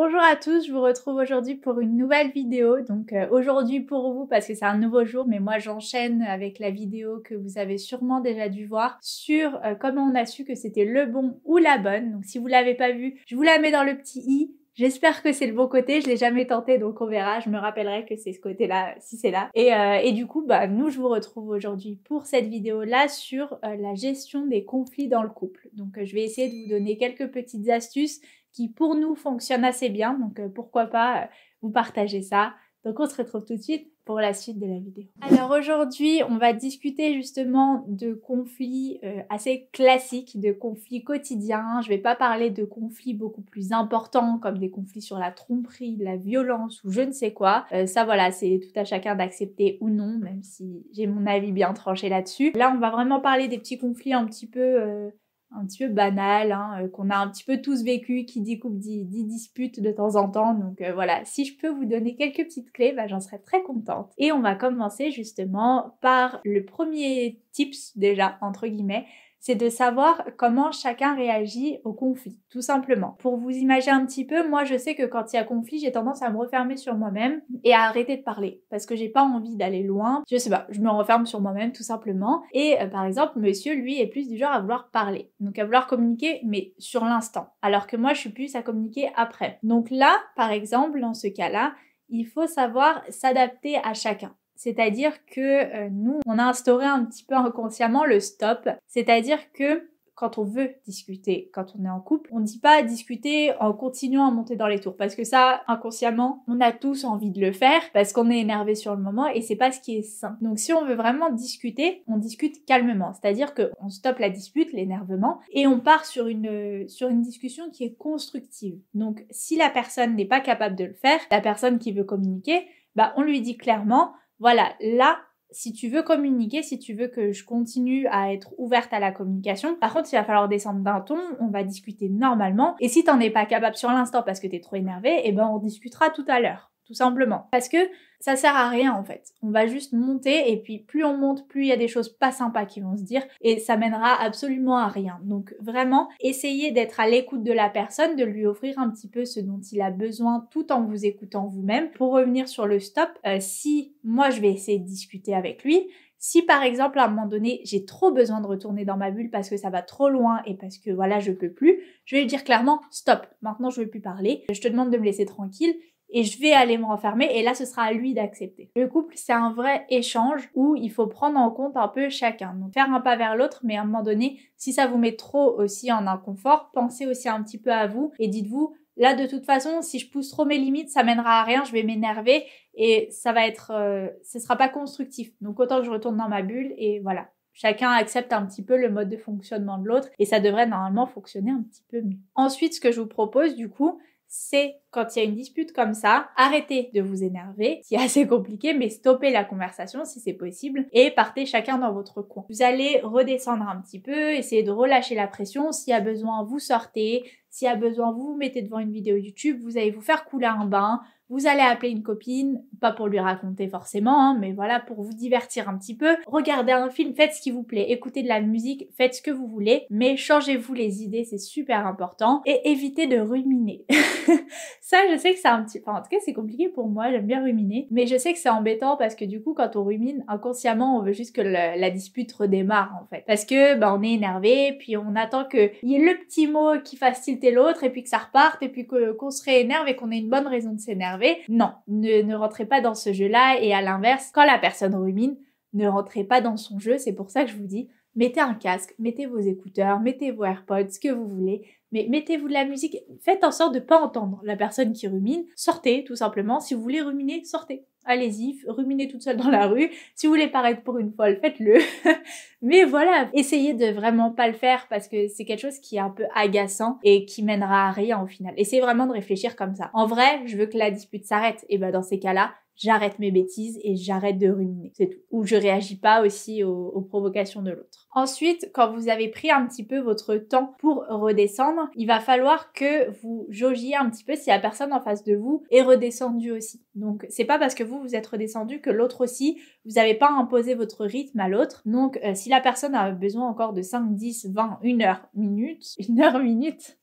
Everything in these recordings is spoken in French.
Bonjour à tous, je vous retrouve aujourd'hui pour une nouvelle vidéo. Donc aujourd'hui pour vous parce que c'est un nouveau jour, mais moi j'enchaîne avec la vidéo que vous avez sûrement déjà dû voir sur comment on a su que c'était le bon ou la bonne. Donc si vous l'avez pas vu, je vous la mets dans le petit i. J'espère que c'est le bon côté, je l'ai jamais tenté donc on verra, je me rappellerai que c'est ce côté-là si c'est là. Et du coup, nous je vous retrouve aujourd'hui pour cette vidéo-là sur la gestion des conflits dans le couple. Donc je vais essayer de vous donner quelques petites astuces qui pour nous fonctionnent assez bien, donc pourquoi pas vous partager ça. Donc on se retrouve tout de suite pour la suite de la vidéo. Alors aujourd'hui, on va discuter justement de conflits assez classiques, de conflits quotidiens. Je vais pas parler de conflits beaucoup plus importants comme des conflits sur la tromperie, la violence ou je ne sais quoi. Ça voilà, c'est tout à chacun d'accepter ou non, même si j'ai mon avis bien tranché là-dessus. Là, on va vraiment parler des petits conflits un petit peu banal, qu'on a un petit peu tous vécu, qui dit couple dit dispute de temps en temps. Donc voilà, si je peux vous donner quelques petites clés, j'en serais très contente. Et on va commencer justement par le premier tips déjà, entre guillemets, c'est de savoir comment chacun réagit au conflit, tout simplement. Pour vous imaginer un petit peu, moi je sais que quand il y a conflit, j'ai tendance à me refermer sur moi-même et à arrêter de parler parce que j'ai pas envie d'aller loin. Je sais pas, je me referme sur moi-même tout simplement. Et par exemple, monsieur, lui, est plus du genre à vouloir parler, donc à vouloir communiquer, mais sur l'instant, alors que moi je suis plus à communiquer après. Donc là, par exemple, dans ce cas-là, il faut savoir s'adapter à chacun. C'est-à-dire que nous, on a instauré un petit peu inconsciemment le stop. C'est-à-dire que quand on veut discuter, quand on est en couple, on ne dit pas discuter en continuant à monter dans les tours. Parce que ça, inconsciemment, on a tous envie de le faire parce qu'on est énervé sur le moment et c'est pas ce qui est sain. Donc si on veut vraiment discuter, on discute calmement. C'est-à-dire qu'on stoppe la dispute, l'énervement, et on part sur une discussion qui est constructive. Donc si la personne n'est pas capable de le faire, la personne qui veut communiquer, on lui dit clairement, voilà, là, si tu veux communiquer, si tu veux que je continue à être ouverte à la communication, par contre, il va falloir descendre d'un ton, on va discuter normalement. Et si t'en es pas capable sur l'instant parce que t'es trop énervé, on discutera tout à l'heure, tout simplement. Parce que ça sert à rien en fait. On va juste monter et puis plus on monte, plus il y a des choses pas sympas qui vont se dire et ça mènera absolument à rien. Donc vraiment, essayez d'être à l'écoute de la personne, de lui offrir un petit peu ce dont il a besoin tout en vous écoutant vous-même. Pour revenir sur le stop, si moi je vais essayer de discuter avec lui, si par exemple à un moment donné j'ai trop besoin de retourner dans ma bulle parce que ça va trop loin et parce que voilà je peux plus, je vais lui dire clairement stop, maintenant je veux plus parler, je te demande de me laisser tranquille et je vais aller me renfermer et là ce sera à lui d'accepter. Le couple c'est un vrai échange où il faut prendre en compte un peu chacun, donc faire un pas vers l'autre mais à un moment donné si ça vous met trop aussi en inconfort, pensez aussi un petit peu à vous et dites-vous là de toute façon si je pousse trop mes limites ça mènera à rien, je vais m'énerver et ça va être, ce sera pas constructif, donc autant que je retourne dans ma bulle et voilà. Chacun accepte un petit peu le mode de fonctionnement de l'autre et ça devrait normalement fonctionner un petit peu mieux. Ensuite, ce que je vous propose du coup, c'est quand il y a une dispute comme ça, arrêtez de vous énerver, c'est assez compliqué, mais stoppez la conversation si c'est possible et partez chacun dans votre coin. Vous allez redescendre un petit peu, essayer de relâcher la pression, s'il y a besoin vous sortez, s'il y a besoin vous vous mettez devant une vidéo YouTube, vous allez vous faire couler un bain, vous allez appeler une copine, pas pour lui raconter forcément, mais voilà, pour vous divertir un petit peu. Regardez un film, faites ce qui vous plaît, écoutez de la musique, faites ce que vous voulez, mais changez-vous les idées, c'est super important. Et évitez de ruminer. Ça, je sais que c'est un petit... Enfin, en tout cas, c'est compliqué pour moi, j'aime bien ruminer, mais je sais que c'est embêtant parce que du coup, quand on rumine, inconsciemment, on veut juste que la dispute redémarre, en fait. Parce que, on est énervé, puis on attend qu'il y ait le petit mot qui fasse tilter l'autre, et puis que ça reparte, et puis qu'on se réénerve et qu'on ait une bonne raison de s'énerver. Non, ne rentrez pas dans ce jeu-là et à l'inverse, quand la personne rumine, ne rentrez pas dans son jeu. C'est pour ça que je vous dis, mettez un casque, mettez vos écouteurs, mettez vos AirPods, ce que vous voulez, mais mettez-vous de la musique. Faites en sorte de pas entendre la personne qui rumine. Sortez, tout simplement. Si vous voulez ruminer, sortez. Allez-y, ruminez toute seule dans la rue. Si vous voulez paraître pour une folle, faites-le. Mais voilà, essayez de vraiment pas le faire parce que c'est quelque chose qui est un peu agaçant et qui mènera à rien au final. Essayez vraiment de réfléchir comme ça. En vrai, je veux que la dispute s'arrête. Et dans ces cas-là, j'arrête mes bêtises et j'arrête de ruminer, c'est tout. Ou je réagis pas aussi aux provocations de l'autre. Ensuite, quand vous avez pris un petit peu votre temps pour redescendre, il va falloir que vous jaugiez un petit peu si la personne en face de vous est redescendue aussi. Donc c'est pas parce que vous êtes redescendu que l'autre aussi, vous n'avez pas imposé votre rythme à l'autre. Donc si la personne a besoin encore de 5, 10, 20, 1 heure, minute,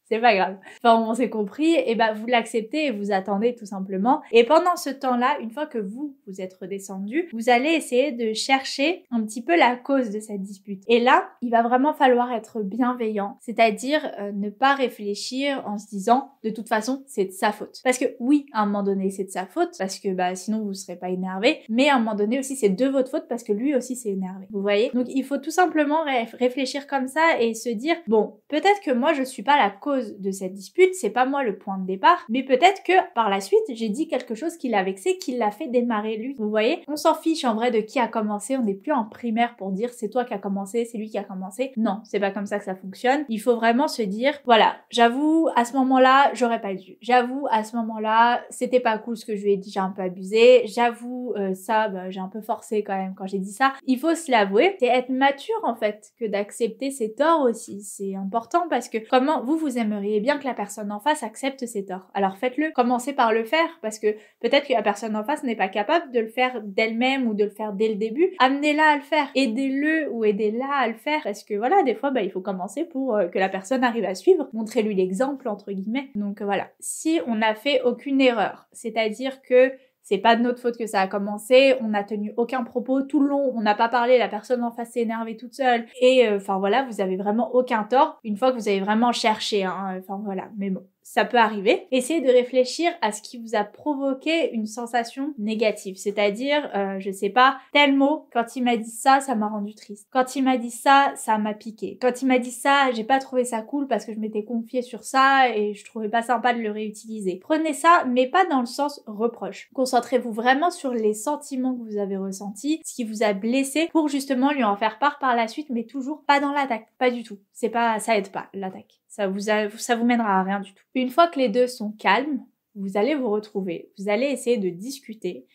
c'est pas grave. Enfin, on s'est compris, et ben vous l'acceptez et vous attendez tout simplement. Et pendant ce temps-là, une fois que vous êtes redescendu, vous allez essayer de chercher un petit peu la cause de cette dispute. Et là, il va vraiment falloir être bienveillant, c'est-à-dire ne pas réfléchir en se disant de toute façon c'est de sa faute. Parce que oui, à un moment donné c'est de sa faute, parce que bah sinon vous serez pas énervé, mais à un moment donné aussi c'est de votre faute parce que lui aussi s'est énervé. Vous voyez? Donc il faut tout simplement réfléchir comme ça et se dire bon, peut-être que moi je suis pas la cause de cette dispute, c'est pas moi le point de départ, mais peut-être que par la suite j'ai dit quelque chose qui l'a vexé, qui l'a fait démarrer lui. Vous voyez? On s'en fiche en vrai de qui a commencé, on n'est plus en primaire pour dire c'est toi qui a commencé, c'est lui qui a commencé. Non, c'est pas comme ça que ça fonctionne. Il faut vraiment se dire voilà, j'avoue à ce moment-là j'aurais pas dû. J'avoue à ce moment-là c'était pas cool ce que je lui ai dit, j'ai un peu abusé. J'avoue ça, bah, j'ai un peu forcé quand même quand j'ai dit ça. Il faut se l'avouer, c'est être mature en fait que d'accepter ses torts aussi. C'est important parce que comment vous aimeriez bien que la personne en face accepte ses torts. Alors faites-le, commencez par le faire parce que peut-être que la personne en face n'est pas capable de le faire d'elle-même ou de le faire dès le début. Amenez-la à le faire, aidez-le ou aidez-la à le faire parce que voilà, des fois bah, il faut commencer pour que la personne arrive à suivre, montrez-lui l'exemple entre guillemets. Donc voilà, si on n'a fait aucune erreur, c'est-à-dire que c'est pas de notre faute que ça a commencé, on n'a tenu aucun propos tout le long, on n'a pas parlé, la personne en face s'est énervée toute seule, et enfin voilà, vous avez vraiment aucun tort, une fois que vous avez vraiment cherché, hein, enfin voilà, mais bon. Ça peut arriver. Essayez de réfléchir à ce qui vous a provoqué une sensation négative. C'est-à-dire, je sais pas, tel mot, quand il m'a dit ça, ça m'a rendu triste. Quand il m'a dit ça, ça m'a piqué. Quand il m'a dit ça, j'ai pas trouvé ça cool parce que je m'étais confiée sur ça et je trouvais pas sympa de le réutiliser. Prenez ça, mais pas dans le sens reproche. Concentrez-vous vraiment sur les sentiments que vous avez ressentis, ce qui vous a blessé pour justement lui en faire part par la suite, mais toujours pas dans l'attaque. Pas du tout. C'est pas, ça aide pas, l'attaque. Ça vous mènera à rien du tout. Une fois que les deux sont calmes, vous allez vous retrouver, vous allez essayer de discuter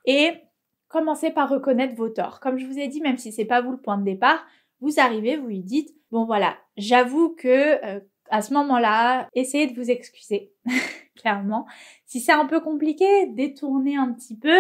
et commencer par reconnaître vos torts. Comme je vous ai dit, même si c'est pas vous le point de départ, vous arrivez, vous lui dites bon voilà, j'avoue que à ce moment-là, essayez de vous excuser, clairement. Si c'est un peu compliqué, détournez un petit peu,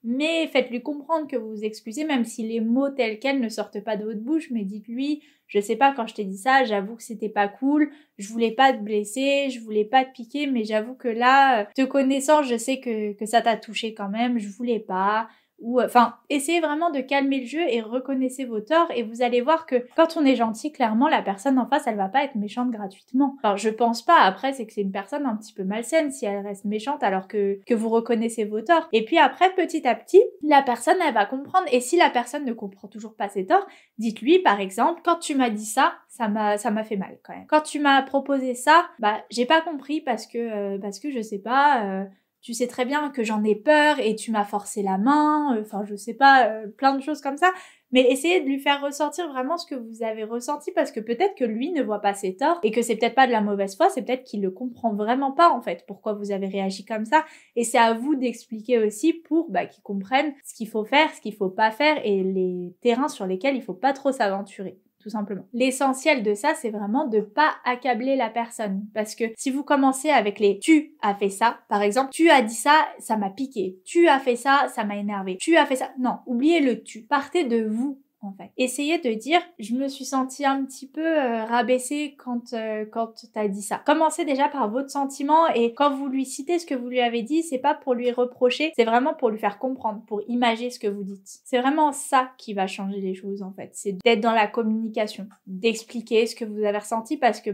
mais faites-lui comprendre que vous vous excusez, même si les mots tels quels ne sortent pas de votre bouche, mais dites-lui je sais pas, quand je t'ai dit ça, j'avoue que c'était pas cool, je voulais pas te blesser, je voulais pas te piquer, mais j'avoue que là, te connaissant, je sais que ça t'a touché quand même, je voulais pas. Ou enfin, essayez vraiment de calmer le jeu et reconnaissez vos torts et vous allez voir que quand on est gentil, clairement, la personne en face, elle va pas être méchante gratuitement. Alors, je pense pas, après, c'est que c'est une personne un petit peu malsaine si elle reste méchante alors que vous reconnaissez vos torts. Et puis après, petit à petit, la personne, elle va comprendre et si la personne ne comprend toujours pas ses torts, dites-lui, par exemple, quand tu m'as dit ça, ça m'a fait mal quand même. Quand tu m'as proposé ça, bah, j'ai pas compris parce que je sais pas, tu sais très bien que j'en ai peur et tu m'as forcé la main, enfin je sais pas, plein de choses comme ça. Mais essayez de lui faire ressentir vraiment ce que vous avez ressenti parce que peut-être que lui ne voit pas ses torts et que c'est peut-être pas de la mauvaise foi, c'est peut-être qu'il le comprend vraiment pas en fait, pourquoi vous avez réagi comme ça. Et c'est à vous d'expliquer aussi pour qu'il comprenne ce qu'il faut faire, ce qu'il faut pas faire et les terrains sur lesquels il faut pas trop s'aventurer. Tout simplement. L'essentiel de ça, c'est vraiment de pas accabler la personne. Parce que si vous commencez avec les « tu as fait ça », par exemple, « tu as dit ça, ça m'a piqué »,« tu as fait ça, ça m'a énervé »,« tu as fait ça », non, oubliez le « tu ». Partez de vous. En fait. Essayez de dire je me suis sentie un petit peu rabaissée quand t'as dit ça. Commencez déjà par votre sentiment et quand vous lui citez ce que vous lui avez dit, c'est pas pour lui reprocher, c'est vraiment pour lui faire comprendre, pour imager ce que vous dites. C'est vraiment ça qui va changer les choses en fait. C'est d'être dans la communication, d'expliquer ce que vous avez ressenti parce que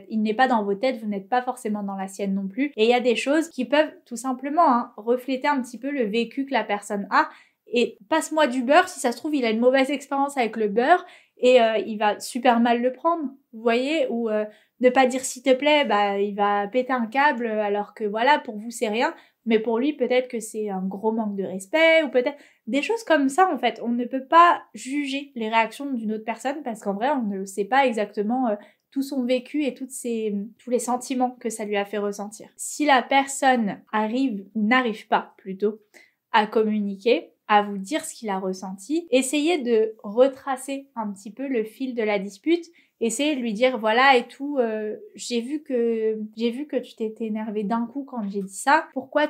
il n'est pas dans vos têtes, vous n'êtes pas forcément dans la sienne non plus. Et il y a des choses qui peuvent tout simplement refléter un petit peu le vécu que la personne a. Et passe-moi du beurre, si ça se trouve, il a une mauvaise expérience avec le beurre et il va super mal le prendre, vous voyez, ou ne pas dire s'il te plaît, il va péter un câble alors que voilà, pour vous c'est rien, mais pour lui peut-être que c'est un gros manque de respect ou peut-être des choses comme ça en fait. On ne peut pas juger les réactions d'une autre personne parce qu'en vrai on ne sait pas exactement tout son vécu et tous les sentiments que ça lui a fait ressentir. Si la personne arrive ou n'arrive pas plutôt à communiquer, à vous dire ce qu'il a ressenti. Essayez de retracer un petit peu le fil de la dispute. Essayez de lui dire voilà et tout, j'ai vu que tu t'étais énervé d'un coup quand j'ai dit ça. Pourquoi,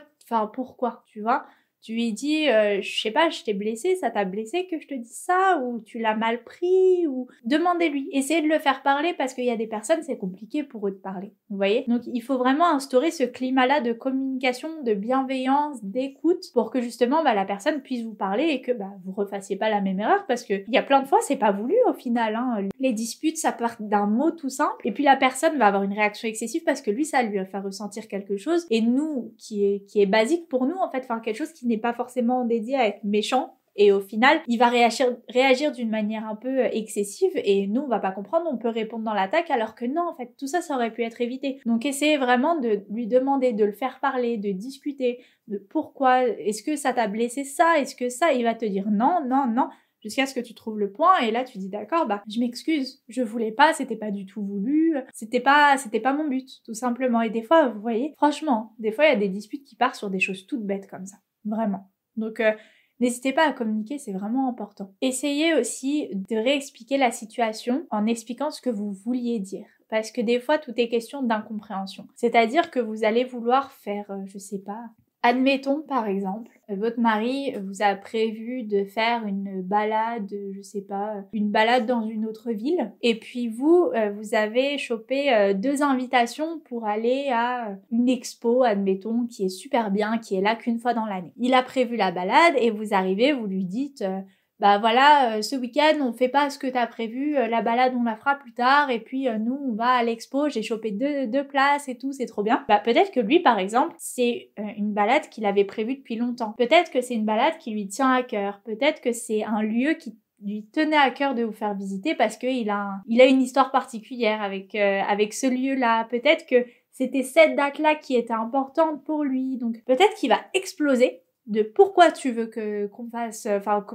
tu vois? Tu lui dis, je sais pas, je t'ai blessé, ça t'a blessé que je te dise ça, ou tu l'as mal pris, ou demandez-lui. Essayez de le faire parler parce qu'il y a des personnes, c'est compliqué pour eux de parler. Vous voyez? Donc il faut vraiment instaurer ce climat-là de communication, de bienveillance, d'écoute pour que justement la personne puisse vous parler et que vous refassiez pas la même erreur parce que il y a plein de fois c'est pas voulu au final. Les disputes ça part d'un mot tout simple et puis la personne va avoir une réaction excessive parce que lui ça lui a fait ressentir quelque chose et nous qui est basique pour nous en fait, enfin quelque chose qui n'est pas forcément dédié à être méchant. Et au final, il va réagir d'une manière un peu excessive et nous, on va pas comprendre, on peut répondre dans l'attaque alors que non, en fait, tout ça, ça aurait pu être évité. Donc essayez vraiment de lui demander, de le faire parler, de discuter, de pourquoi, est-ce que ça t'a blessé ça, est-ce que ça, il va te dire non, non, non, jusqu'à ce que tu trouves le point et là tu dis d'accord, je m'excuse, je voulais pas, c'était pas du tout voulu, c'était pas mon but, tout simplement. Et des fois, vous voyez, franchement, des fois il y a des disputes qui partent sur des choses toutes bêtes comme ça, vraiment. Donc n'hésitez pas à communiquer, c'est vraiment important. Essayez aussi de réexpliquer la situation en expliquant ce que vous vouliez dire. Parce que des fois, tout est question d'incompréhension. C'est-à-dire que vous allez vouloir faire, je sais pas, admettons par exemple, votre mari vous a prévu de faire une balade, je sais pas, une balade dans une autre ville, et puis vous avez chopé 2 invitations pour aller à une expo, admettons, qui est super bien, qui est là qu'une fois dans l'année. Il a prévu la balade et vous arrivez, vous lui dites voilà, ce week-end, on fait pas ce que t'as prévu, la balade, on la fera plus tard, et puis nous, on va à l'expo, j'ai chopé deux places et tout, c'est trop bien. Peut-être que lui, par exemple, c'est une balade qu'il avait prévue depuis longtemps. Peut-être que c'est une balade qui lui tient à cœur. Peut-être que c'est un lieu qui lui tenait à cœur de vous faire visiter parce qu'il a une histoire particulière avec ce lieu-là. Peut-être que c'était cette date-là qui était importante pour lui. Donc peut-être qu'il va exploser de pourquoi tu veux qu'on fasse,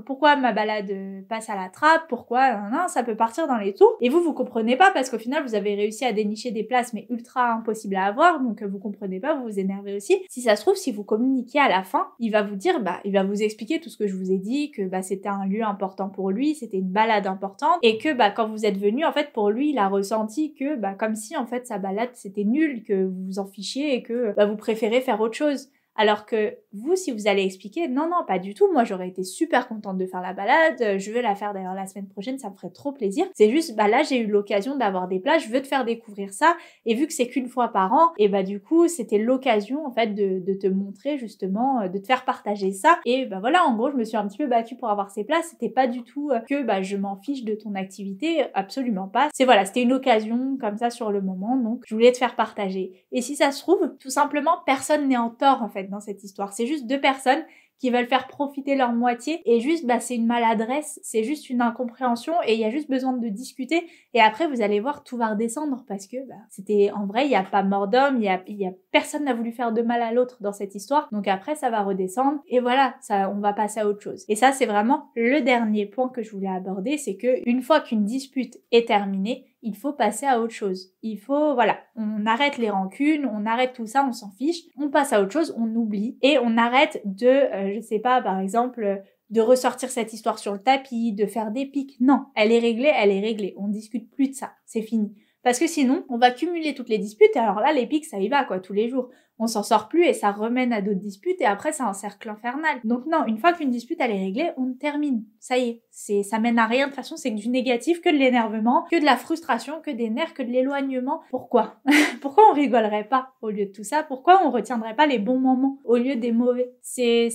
pourquoi ma balade passe à la trappe, pourquoi, ça peut partir dans les tours. Et vous comprenez pas parce qu'au final, vous avez réussi à dénicher des places, mais ultra impossibles à avoir, donc vous comprenez pas, vous vous énervez aussi. Si ça se trouve, si vous communiquez à la fin, il va vous dire, il va vous expliquer tout ce que je vous ai dit, que c'était un lieu important pour lui, c'était une balade importante, et que quand vous êtes venu, en fait, pour lui, il a ressenti que, comme si, en fait, sa balade, c'était nul, que vous vous en fichiez et que vous préférez faire autre chose. Alors que vous, si vous allez expliquer, non, pas du tout, moi j'aurais été super contente de faire la balade, je veux la faire d'ailleurs la semaine prochaine, ça me ferait trop plaisir. C'est juste, là j'ai eu l'occasion d'avoir des places, je veux te faire découvrir ça, et vu que c'est qu'une fois par an, et du coup c'était l'occasion en fait de te montrer justement, de te faire partager ça. Et voilà, en gros je me suis un petit peu battue pour avoir ces places, c'était pas du tout que je m'en fiche de ton activité, absolument pas. C'était une occasion comme ça sur le moment, donc je voulais te faire partager. Et si ça se trouve, tout simplement personne n'est en tort en fait dans cette histoire. C'est juste 2 personnes qui veulent faire profiter leur moitié et juste c'est une maladresse, c'est juste une incompréhension et il y a juste besoin de discuter et après vous allez voir tout va redescendre parce que c'était en vrai il y a pas mort d'homme, il y a personne n'a voulu faire de mal à l'autre dans cette histoire, donc après ça va redescendre et voilà, ça on va passer à autre chose. Et ça c'est vraiment le dernier point que je voulais aborder, c'est que une fois qu'une dispute est terminée, il faut passer à autre chose. Il faut, on arrête les rancunes, on arrête tout ça, on s'en fiche, on passe à autre chose, on oublie et on arrête de, je sais pas, par exemple, de ressortir cette histoire sur le tapis, de faire des piques. Non, elle est réglée. On discute plus de ça, c'est fini. Parce que sinon, on va cumuler toutes les disputes et alors là, les piques, ça y va, tous les jours. On s'en sort plus et ça remène à d'autres disputes et après, c'est un cercle infernal. Donc non, une fois qu'une dispute, elle est réglée, on termine. Ça y est, ça mène à rien. De toute façon, c'est que du négatif, que de l'énervement, que de la frustration, que des nerfs, que de l'éloignement. Pourquoi? Pourquoi on rigolerait pas au lieu de tout ça? Pourquoi on retiendrait pas les bons moments au lieu des mauvais? C'est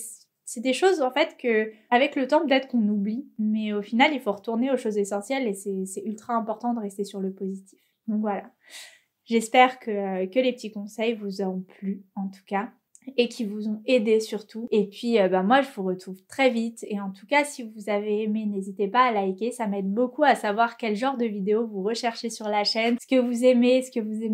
des choses en fait que avec le temps peut-être qu'on oublie, mais au final il faut retourner aux choses essentielles et c'est ultra important de rester sur le positif. Donc voilà, j'espère que les petits conseils vous ont plu en tout cas et qui vous ont aidé surtout. Et puis moi je vous retrouve très vite et en tout cas si vous avez aimé n'hésitez pas à liker, ça m'aide beaucoup à savoir quel genre de vidéo vous recherchez sur la chaîne, ce que vous aimez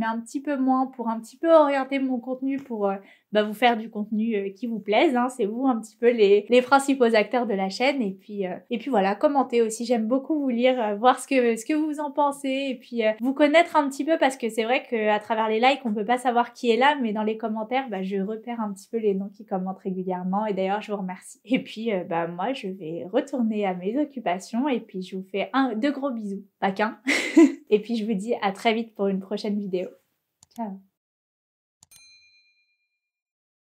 un petit peu moins pour un petit peu orienter mon contenu pour vous faire du contenu qui vous plaise, c'est vous un petit peu les principaux acteurs de la chaîne et puis voilà, commentez aussi, j'aime beaucoup vous lire, voir ce que vous en pensez et puis vous connaître un petit peu parce que c'est vrai qu'à travers les likes on peut pas savoir qui est là mais dans les commentaires je repère un petit peu les noms qui commentent régulièrement et d'ailleurs je vous remercie. Et puis moi je vais retourner à mes occupations et puis je vous fais 2 gros bisous, pas qu'un et puis je vous dis à très vite pour une prochaine vidéo. Ciao.